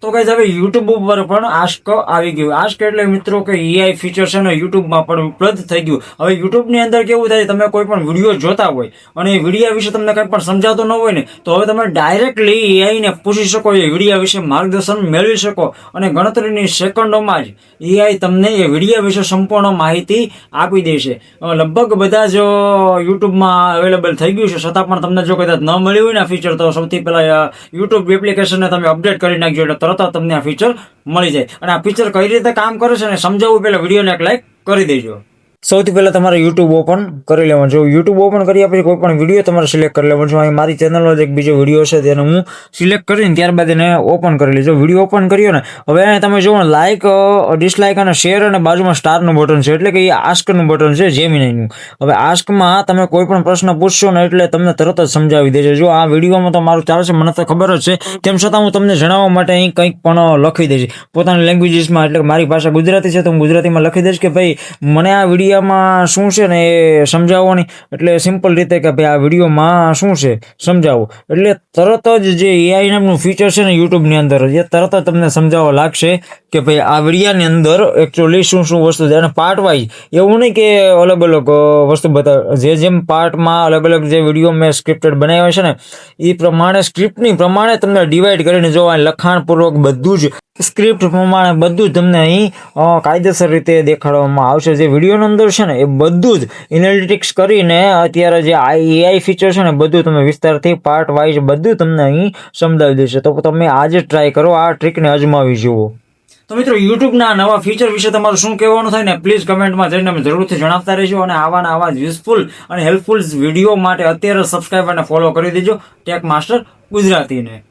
તો કઈ હવે યુટ્યુબ ઉપર પણ આસ્ક આવી ગયું. આસ્ક એટલે મિત્રો કે એઆઈ ફીચર છે ને યુટ્યુબમાં પણ ઉપલબ્ધ થઈ ગયું. હવે યુટ્યુબની અંદર કેવું થાય, તમે કોઈ પણ વિડીયો જોતા હોય અને એ વિડીયો વિશે તમને કંઈ પણ સમજાતું ન હોય ને, તો હવે તમે ડાયરેક્ટલી એઆઈને પૂછી શકો, એ વિડીયો વિશે માર્ગદર્શન મેળવી શકો અને ગણતરીની સેકન્ડોમાં જ એઆઈ તમને એ વિડીયો વિશે સંપૂર્ણ માહિતી આપી દેશે. લગભગ બધા જ યુટ્યુબમાં અવેલેબલ થઈ ગયું છે, છતાં પણ તમને જો કદાચ ન મળ્યું હોય ને આ ફીચર, તો સૌથી પહેલા યુટ્યુબ એપ્લિકેશનને તમે અપડેટ કરી નાખજો, એટલે તરત જ તમને આ ફીચર મળી જાય. અને આ ફીચર કઈ રીતે કામ કરે છે ને સમજાવવું પહેલા વિડીયોને એક લાઈક કરી દેજો. સૌથી પહેલા તમારે યુટ્યુબ ઓપન કરી લેવાનું છે. યુટ્યુબ ઓપન કર્યા પછી કોઈ પણ વિડીયો તમારે સિલેક્ટ કરી લેવાનો છે. અહીં મારી ચેનલનો જ એક બીજો વિડીયો છે, તેને હું સિલેક્ટ કરીને ત્યારબાદ એને ઓપન કરી લેજો. વિડીયો ઓપન કર્યો ને, હવે અહીં તમે જુઓ ને, લાઇક, ડિસલાઇક અને શેર અને બાજુમાં સ્ટારનું બટન છે, એટલે કે એ આસ્કનું બટન છે જેમિનાઈનું. હવે આસ્કમાં તમે કોઈ પણ પ્રશ્ન પૂછશો ને એટલે તમને તરત જ સમજાવી દેજો. જો આ વિડીયોમાં તો મારું ચાલશે, મને તો ખબર જ છે, તેમ છતાં હું તમને જણાવવા માટે અહીં કંઈક પણ લખી દઈશ પોતાની લેંગ્વેજીસમાં. એટલે કે મારી ભાષા ગુજરાતી છે તો હું ગુજરાતીમાં લખી દઈશ કે ભાઈ મને આ વિડીયોમાં શું છે ને એ સમજાવવાની. એટલે સિમ્પલ રીતે કે ભાઈ આ વિડીયોમાં શું છે સમજાવો, એટલે તરત જ જે એઆઈ નામનું ફીચર છે ને યુટ્યુબની અંદર, એ તરત જ તમને સમજાવવા લાગશે કે ભાઈ આ વિડીયાની અંદર એકચ્યુઅલી શું શું વસ્તુ છે. અને પાર્ટ વાઇઝ, એવું નહીં કે અલગ અલગ વસ્તુ બતાવે, જેમ પાર્ટમાં અલગ અલગ જે વિડીયો મેં સ્ક્રિપ્ટેડ બનાવ્યા છે ને એ પ્રમાણે સ્ક્રિપ્ટની પ્રમાણે તમને ડિવાઈડ કરીને જોવા, લખાણપૂર્વક બધું જ સ્ક્રિપ્ટ પ્રમાણે બધું જ તમને અહીં કાયદેસર રીતે દેખાડવામાં આવશે. જે વિડીયોની અંદર છે ને એ બધું જ એનાલિટિક્સ કરીને અત્યારે જે એઆઈ ફીચર છે ને બધું તમે વિસ્તારથી પાર્ટ વાઇઝ બધું તમને અહીં સમજાવી દેશે. તો તમે આજે ટ્રાય કરો, આ ટ્રીકને અજમાવી જુઓ. તો મિત્રો, યુટ્યુબના નવા ફીચર વિશે તમારું શું કહેવાનું થાય ને પ્લીઝ કમેન્ટમાં જઈને અમે જરૂરથી જણાવતા રહેજો. અને આવા જ યુઝફુલ અને હેલ્પફુલ વિડીયો માટે અત્યારે સબસ્ક્રાઈબ અને ફોલો કરી દેજો ટેક માસ્ટર ગુજરાતીને.